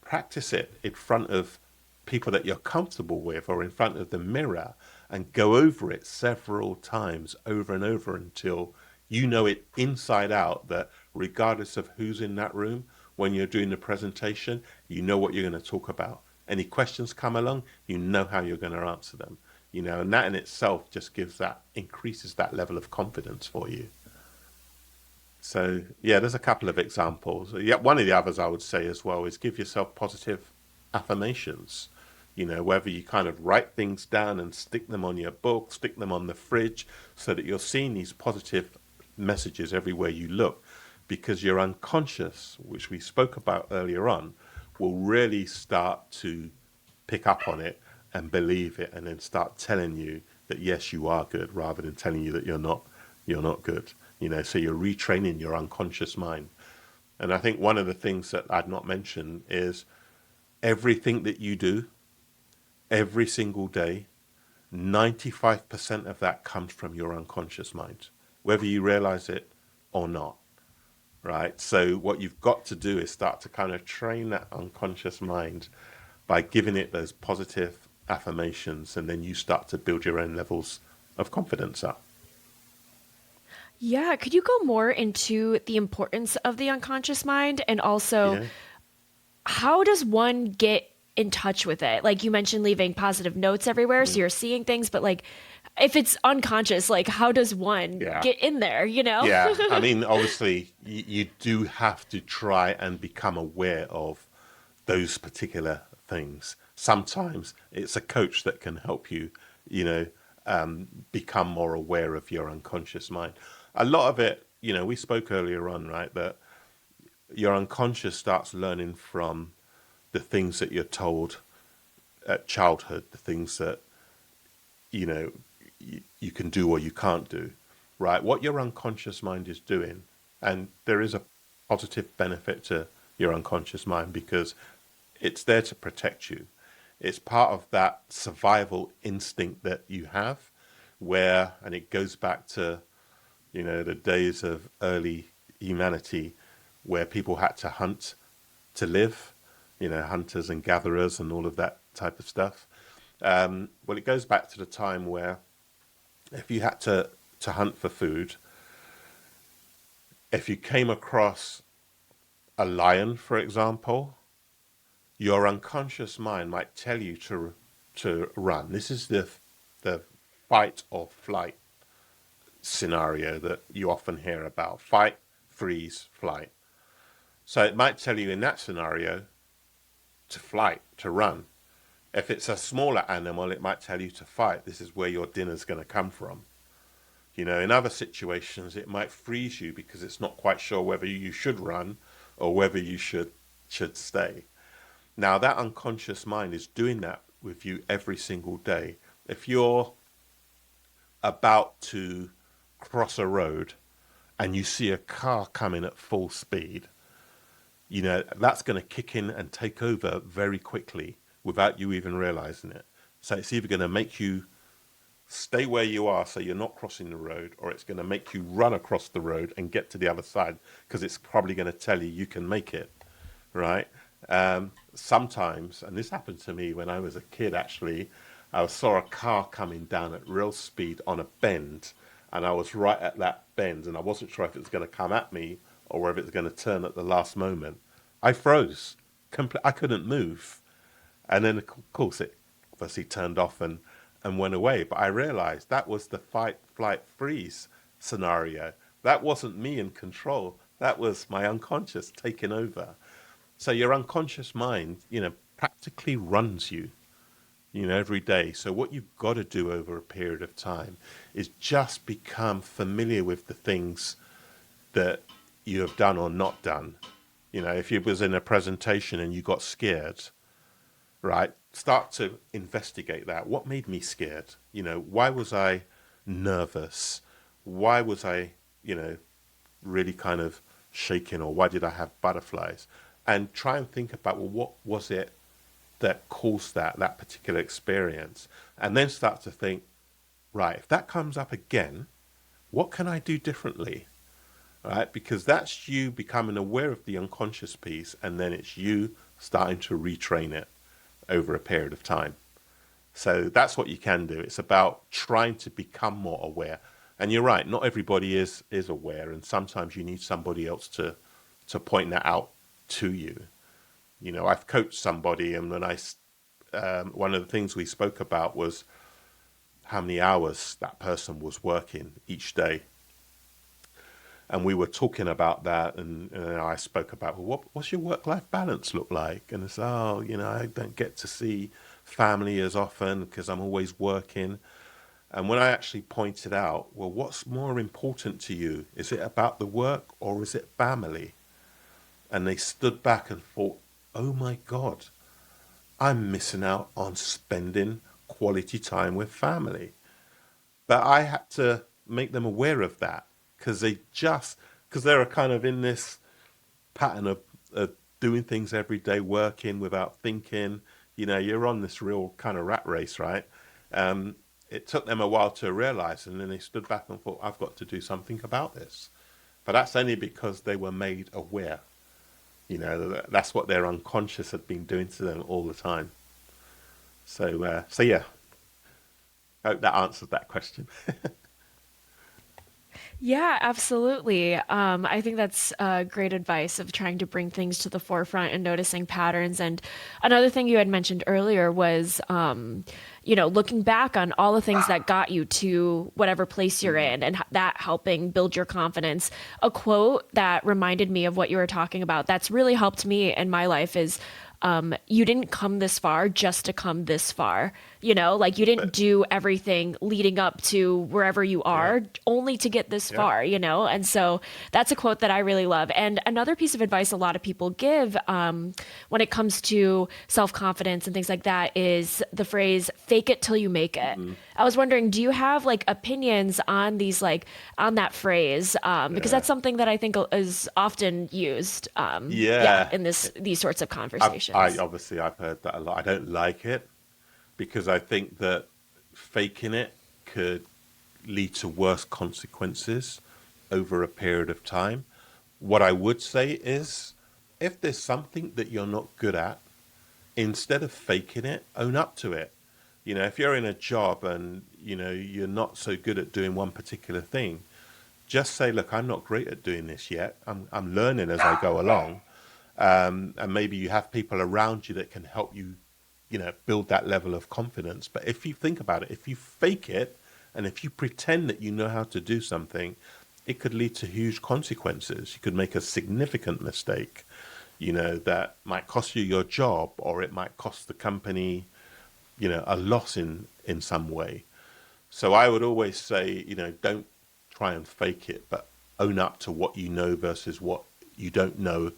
practice it in front of people that you're comfortable with or in front of the mirror and go over it several times over and over until you know it inside out, that regardless of who's in that room, when you're doing the presentation, you know what you're going to talk about. Any questions come along, you know how you're going to answer them. And that in itself just increases that level of confidence for you. So, yeah, there's a couple of examples. Yeah, one of the others I would say as well is give yourself positive affirmations. Whether you kind of write things down and stick them on your book, stick them on the fridge, so that you're seeing these positive messages everywhere you look, because your unconscious, which we spoke about earlier on, will really start to pick up on it and believe it, and then start telling you that yes, you are good, rather than telling you that you're not good. So you're retraining your unconscious mind. And I think one of the things that I'd not mentioned is everything that you do every single day, 95% of that comes from your unconscious mind, whether you realize it or not, right? So what you've got to do is start to kind of train that unconscious mind by giving it those positive affirmations, and then you start to build your own levels of confidence up. Yeah, could you go more into the importance of the unconscious mind, and also Yeah. how does one get in touch with it? Like you mentioned leaving positive notes everywhere, so Mm. you're seeing things, but like if it's unconscious, like how does one Yeah. get in there, you know? Yeah. I mean, obviously, you do have to try and become aware of those particular things. Sometimes it's a coach that can help you, you know, become more aware of your unconscious mind. A lot of it, we spoke earlier on, right, that your unconscious starts learning from the things that you're told at childhood, the things that, you know, you can do or you can't do, right? What your unconscious mind is doing, and there is a positive benefit to your unconscious mind because it's there to protect you. It's part of that survival instinct that you have, and it goes back to, the days of early humanity where people had to hunt to live, hunters and gatherers and all of that type of stuff. Well, it goes back to the time where if you had to hunt for food, if you came across a lion, for example, your unconscious mind might tell you to run. This is the fight or flight scenario that you often hear about: fight, freeze, flight. So it might tell you in that scenario to flight, to run. If it's a smaller animal, it might tell you to fight. This is where your dinner's going to come from. In other situations, it might freeze you because it's not quite sure whether you should run or whether you should stay. Now, that unconscious mind is doing that with you every single day. If you're about to cross a road and you see a car coming at full speed, that's going to kick in and take over very quickly without you even realizing it. So it's either going to make you stay where you are so you're not crossing the road, or it's going to make you run across the road and get to the other side because it's probably going to tell you can make it, right? Sometimes, and this happened to me when I was a kid actually, I saw a car coming down at real speed on a bend, and I was right at that bend, and I wasn't sure if it was going to come at me or whether it was going to turn at the last moment. I froze. I couldn't move. And then, of course, it obviously turned off and went away. But I realized that was the fight, flight, freeze scenario. That wasn't me in control. That was my unconscious taking over. So your unconscious mind, practically runs you, every day. So what you've got to do over a period of time is just become familiar with the things that you have done or not done. If you was in a presentation and you got scared, right? Start to investigate that. What made me scared? Why was I nervous? Why was I, really kind of shaking, or why did I have butterflies? And try and think about, well, what was it that caused that particular experience? And then start to think, right, if that comes up again, what can I do differently? Right? Because that's you becoming aware of the unconscious piece, and then it's you starting to retrain it over a period of time. So that's what you can do. It's about trying to become more aware. And you're right, not everybody is aware, and sometimes you need somebody else to point that out to you. I've coached somebody, and one of the things we spoke about was how many hours that person was working each day. And we were talking about that, and I spoke about, well, what's your work-life balance look like? And it's, I don't get to see family as often because I'm always working. And when I actually pointed out, well, what's more important to you? Is it about the work or is it family? And they stood back and thought, oh my God, I'm missing out on spending quality time with family. But I had to make them aware of that, because they're kind of in this pattern of doing things every day, working without thinking. You're on this real kind of rat race, right? It took them a while to realize, and then they stood back and thought, I've got to do something about this. But that's only because they were made aware. That's what their unconscious had been doing to them all the time. So yeah, I hope that answers that question. Yeah, absolutely. I think that's great advice of trying to bring things to the forefront and noticing patterns. And another thing you had mentioned earlier was, looking back on all the things that got you to whatever place you're in, and that helping build your confidence. A quote that reminded me of what you were talking about that's really helped me in my life is, you didn't come this far just to come this far. Like you didn't do everything leading up to wherever you are only to get this far, And so that's a quote that I really love. And another piece of advice a lot of people give when it comes to self-confidence and things like that is the phrase, fake it till you make it. I was wondering, do you have like opinions on these, like on that phrase? Because that's something that I think is often used, Yeah. in these sorts of I've, conversations. I obviously I've heard that a lot. I don't like it because I think that faking it could lead to worse consequences over a period of time. What I would say is, if there's something that you're not good at, instead of faking it, own up to it. If you're in a job and you're not so good at doing one particular thing, just say, look, I'm not great at doing this yet. I'm learning as I go along. And maybe you have people around you that can help you, build that level of confidence. But if you think about it, if you fake it and if you pretend that you know how to do something, it could lead to huge consequences. You could make a significant mistake, that might cost you your job, or it might cost the company, a loss in some way. So I would always say, don't try and fake it, but own up to what you know versus what you don't know,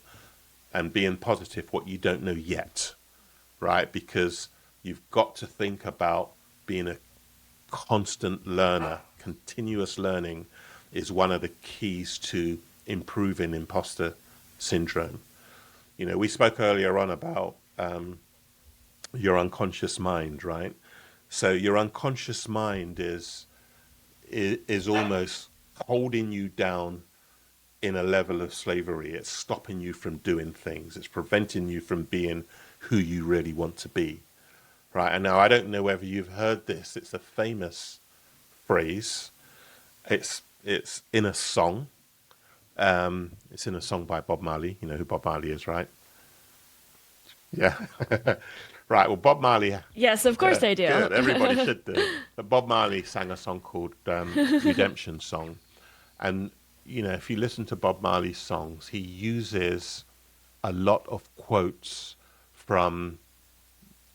and being positive what you don't know yet, right? Because you've got to think about being a constant learner. Continuous learning is one of the keys to improving imposter syndrome. We spoke earlier on about your unconscious mind, right? So your unconscious mind is almost holding you down in a level of slavery. It's stopping you from doing things. It's preventing you from being who you really want to be, right? And now I don't know whether you've heard this. It's a famous phrase. It's in a song. It's in a song by Bob Marley. You know who Bob Marley is, right? Yeah. Right. Well, Bob Marley. Yes, of course I do. Good. Everybody should do. But Bob Marley sang a song called Redemption Song. And, if you listen to Bob Marley's songs, he uses a lot of quotes from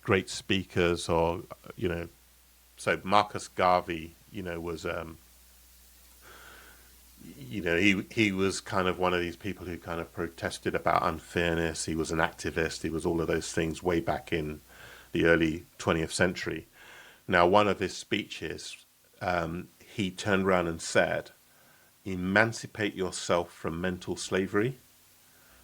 great speakers, or, so Marcus Garvey, was he was kind of one of these people who kind of protested about unfairness. He was an activist. He was all of those things way back in the early 20th century. Now, one of his speeches, he turned around and said, emancipate yourself from mental slavery,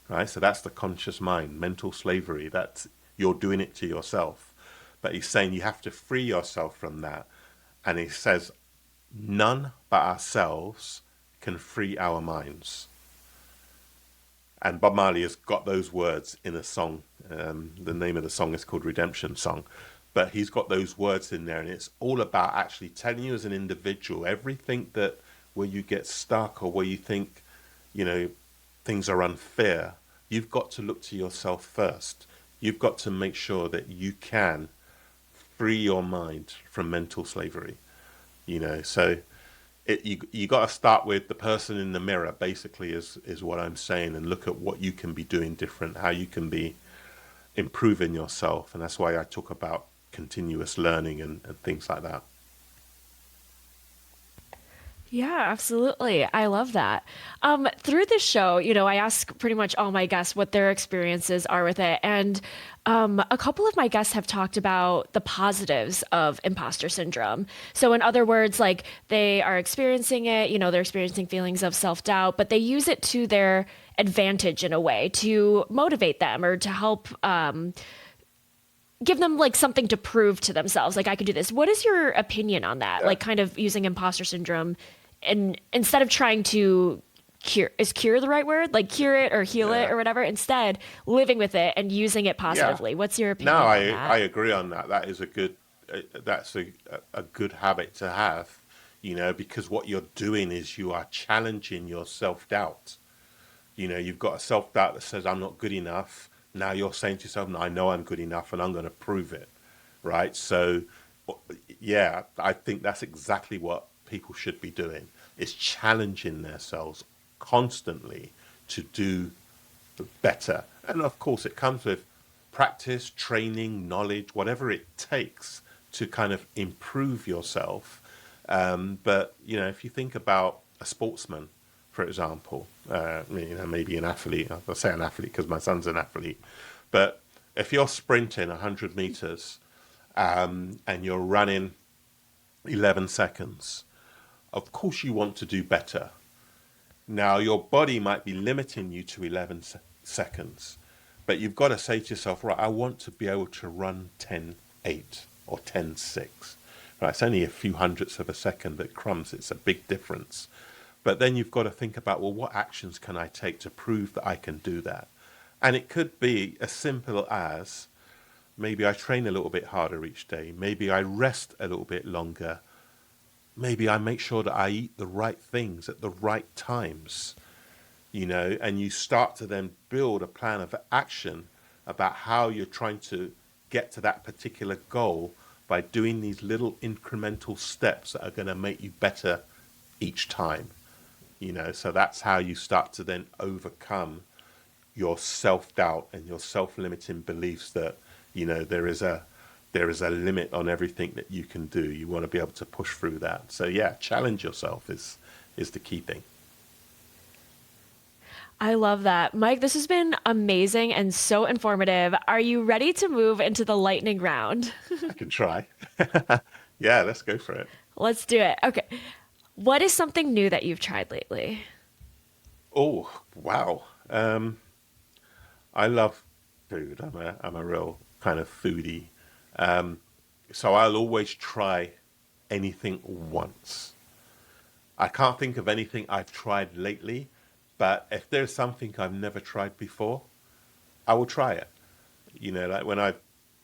right? So that's the conscious mind, mental slavery. That's you're doing it to yourself. But he's saying you have to free yourself from that. And he says, none but ourselves can free our minds. And Bob Marley has got those words in a song. The name of the song is called Redemption Song. But he's got those words in there, and it's all about actually telling you as an individual everything that where you get stuck or where you think, things are unfair. You've got to look to yourself first. You've got to make sure that you can free your mind from mental slavery. So you got to start with the person in the mirror, basically, is what I'm saying, and look at what you can be doing different, how you can be improving yourself. And that's why I talk about continuous learning and things like that. Yeah, absolutely. I love that. Through this show, I ask pretty much all my guests what their experiences are with it. And a couple of my guests have talked about the positives of imposter syndrome. So, in other words, like they are experiencing it, they're experiencing feelings of self doubt, but they use it to their advantage in a way to motivate them or to help give them like something to prove to themselves. Like, I can do this. What is your opinion on that? Yeah. Like, kind of using imposter syndrome and instead of trying to cure the right word? Like, cure it or heal it Yeah. or whatever, instead living with it and using it Yeah. positively. What's your No, opinion on I that? agree on that. That is that's a good habit to have, because what you're doing is you are challenging your self-doubt. You've got a self-doubt that says, I'm not good enough. Now you're saying to yourself, no, I know I'm good enough and I'm going to prove it. Right. So, yeah, I think that's exactly what people should be doing is challenging themselves constantly to do better. And of course, it comes with practice, training, knowledge, whatever it takes to kind of improve yourself. But, if you think about a sportsman, for example, maybe an athlete, I'll say an athlete because my son's an athlete, but if you're sprinting 100 meters and you're running 11 seconds, of course you want to do better. Now, your body might be limiting you to 11 seconds, but you've got to say to yourself, right, I want to be able to run 10:8 or 10:6. Right, it's only a few hundredths of a second that crumbs. It's a big difference. But then you've got to think about, well, what actions can I take to prove that I can do that? And it could be as simple as maybe I train a little bit harder each day. Maybe I rest a little bit longer. Maybe I make sure that I eat the right things at the right times, and you start to then build a plan of action about how you're trying to get to that particular goal by doing these little incremental steps that are going to make you better each time. So that's how you start to then overcome your self-doubt and your self-limiting beliefs that, there is a limit on everything that you can do. You want to be able to push through that. So yeah, challenge yourself is the key thing. I love that. Mike, this has been amazing and so informative. Are you ready to move into the lightning round? I can try. Yeah, let's go for it. Let's do it. Okay. What is something new that you've tried lately? Oh, wow. I love food. I'm a real kind of foodie. Um, so I'll always try anything once. I can't think of anything I've tried lately, but if there's something I've never tried before, I will try it. Like when I'm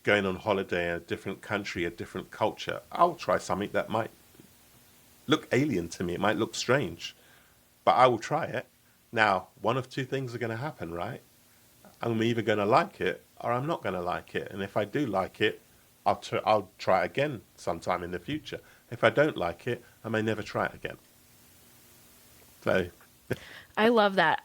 going on holiday in a different country, a different culture, I'll try something that might look alien to me. It might look strange, but I will try it. Now, one of two things are going to happen, right? I'm either going to like it or I'm not going to like it. And if I do like it, I'll try it again sometime in the future. If I don't like it, I may never try it again. So, I love that.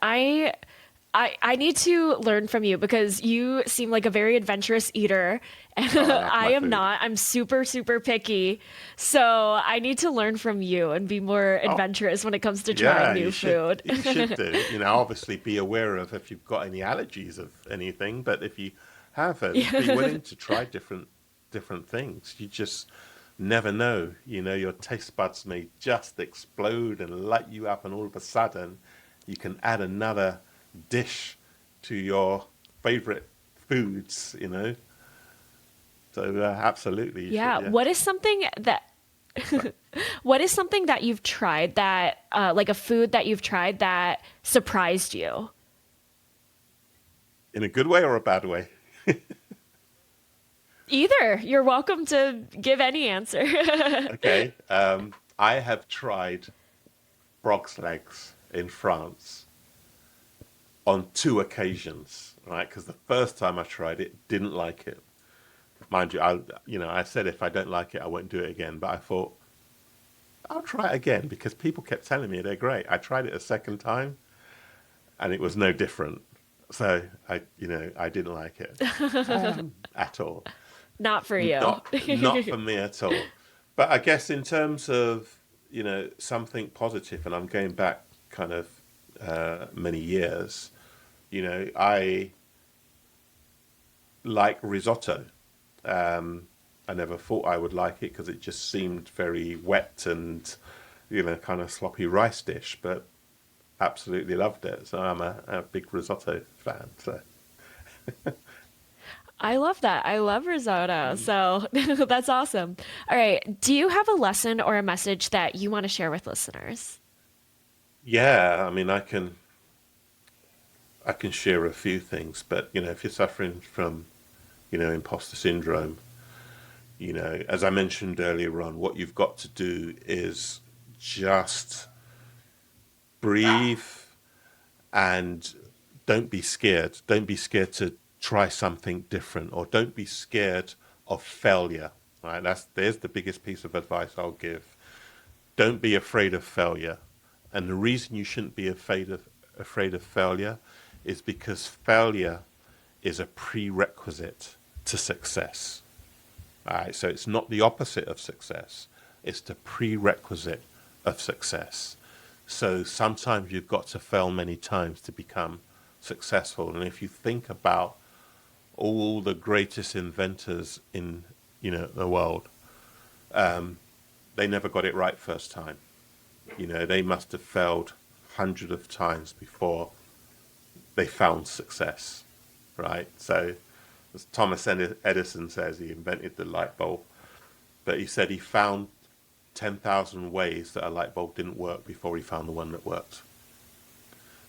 I need to learn from you because you seem like a very adventurous eater, and Oh, I love I my am food. not. I'm super, super picky. So I need to learn from you and be more Oh, adventurous when it comes to trying yeah, new you should. food. You should do. Obviously be aware of if you've got any allergies of anything, but if you haven't, be Yeah. willing to try different things. You just never know. Your taste buds may just explode and light you up, and all of a sudden, you can add another dish to your favorite foods. So absolutely, you should. Yeah. Yeah. Sorry. What is something that you've tried that, like a food that you've tried that surprised you? In a good way or a bad way? Either. You're welcome to give any answer. Okay. I have tried frog's legs in France on two occasions, right? Because the first time I tried it, didn't like it. Mind you, I said if I don't like it, I won't do it again. But I thought I'll try it again because people kept telling me they're great. I tried it a second time, and it was no different. So I didn't like it at all. Not for you. Not for me at all. But I guess in terms of something positive, and I'm going back kind of many years. I like risotto. I never thought I would like it because it just seemed very wet and kind of sloppy rice dish. But absolutely loved it. So I'm a big risotto fan. So I love that. I love risotto. So that's awesome. All right. Do you have a lesson or a message that you want to share with listeners? yeah, I mean I can share a few things, but if you're suffering from imposter syndrome, as I mentioned earlier on, what you've got to do is just breathe and don't be scared. Don't be scared to try something different, or don't be scared of failure. Right? There's the biggest piece of advice I'll give. Don't be afraid of failure. And the reason you shouldn't be afraid of failure is because failure is a prerequisite to success. All right, so it's not the opposite of success, it's the prerequisite of success. So sometimes you've got to fail many times to become successful. And if you think about all the greatest inventors in the world, they never got it right first time. They must have failed hundreds of times before they found success, right? So, as Thomas Edison says, he invented the light bulb, but he said he found 10,000 ways that a light bulb didn't work before he found the one that worked.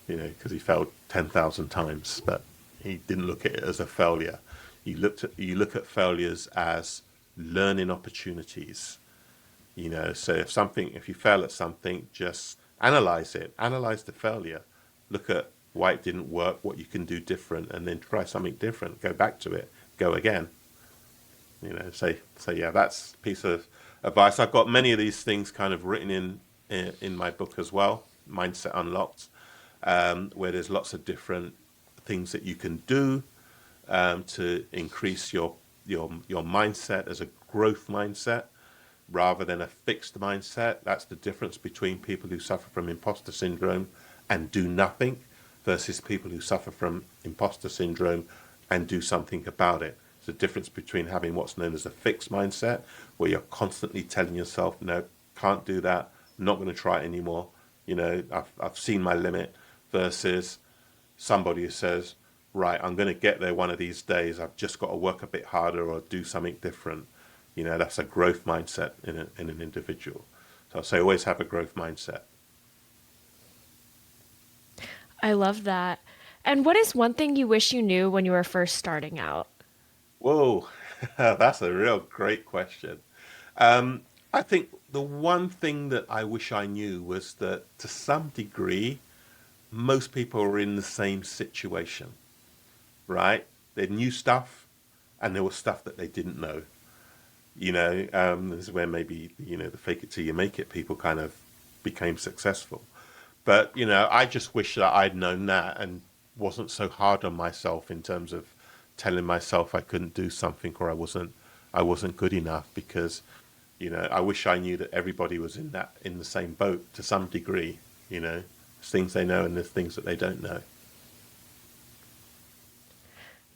Because he failed 10,000 times, but he didn't look at it as a failure. You look at failures as learning opportunities. So if you fail at something, just analyze it, analyze the failure, look at why it didn't work, what you can do different, and then try something different. Go back to it, go again. So yeah, that's a piece of advice. I've got many of these things kind of written in my book as well, Mindset Unlocked, where there's lots of different things that you can do to increase your mindset as a growth mindset rather than a fixed mindset. That's the difference between people who suffer from imposter syndrome and do nothing versus people who suffer from imposter syndrome and do something about it. There's a difference between having what's known as a fixed mindset, where you're constantly telling yourself, no, can't do that, I'm not going to try it anymore, I've seen my limit, versus somebody who says, right, I'm going to get there one of these days, I've just got to work a bit harder or do something different. That's a growth mindset in an individual. So I say always have a growth mindset. I love that. And what is one thing you wish you knew when you were first starting out? Whoa, that's a real great question. I think the one thing that I wish I knew was that to some degree, most people are in the same situation, right? They knew stuff and there was stuff that they didn't know. This is where maybe, the fake it till you make it people kind of became successful. But, I just wish that I'd known that and wasn't so hard on myself in terms of telling myself I couldn't do something or I wasn't good enough, because I wish I knew that everybody was in the same boat to some degree. There's things they know and there's things that they don't know.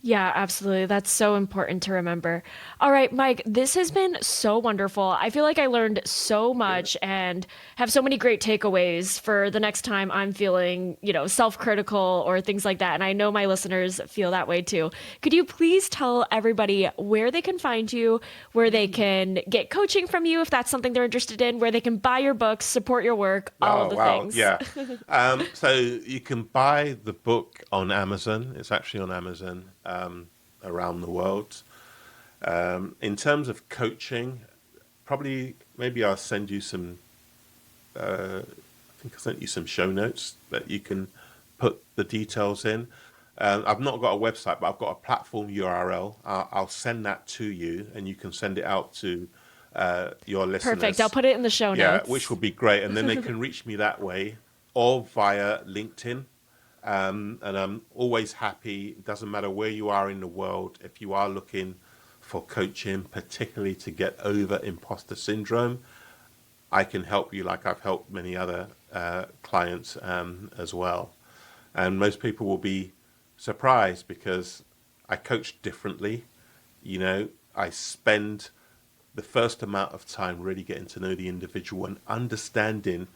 Yeah, absolutely. That's so important to remember. All right, Mike, this has been so wonderful. I feel like I learned so Good. much and have so many great takeaways for the next time I'm feeling, self-critical or things like that. And I know my listeners feel that way too. Could you please tell everybody where they can find you, where they can get coaching from you if that's something they're interested in, where they can buy your books, support your work, all of Oh, the wow. things? Yeah. So you can buy the book on Amazon. It's actually on Amazon around the world. In terms of coaching, probably maybe I'll send you some, I think I sent you some show notes that you can put the details in. I've not got a website, but I've got a platform URL. I'll send that to you and you can send it out to your Perfect. I'll listeners. put it in the show Yeah, which notes. would be great. And then they can reach me that way or via LinkedIn. And I'm always happy. It doesn't matter where you are in the world. If you are looking for coaching, particularly to get over imposter syndrome, I can help you like I've helped many other clients as well. And most people will be surprised because I coach differently. I spend the first amount of time really getting to know the individual and understanding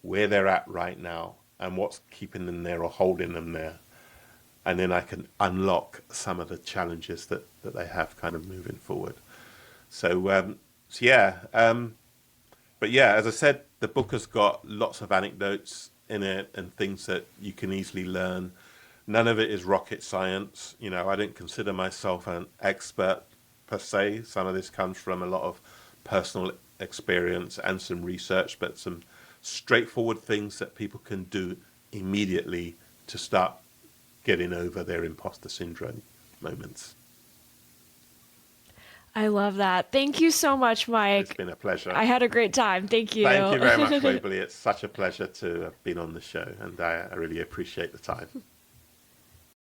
where they're at right now and what's keeping them there or holding them there. And then I can unlock some of the challenges that they have kind of moving forward. So yeah. But yeah, as I said, the book has got lots of anecdotes in it and things that you can easily learn. None of it is rocket science. I don't consider myself an expert per se. Some of this comes from a lot of personal experience and some research, but some straightforward things that people can do immediately to start getting over their imposter syndrome moments. I love that. Thank you so much, It's Mike. been a pleasure. I had a great time. Thank Thank you. you very much, Waverly. It's such a pleasure to have been on the show, and I really appreciate the time.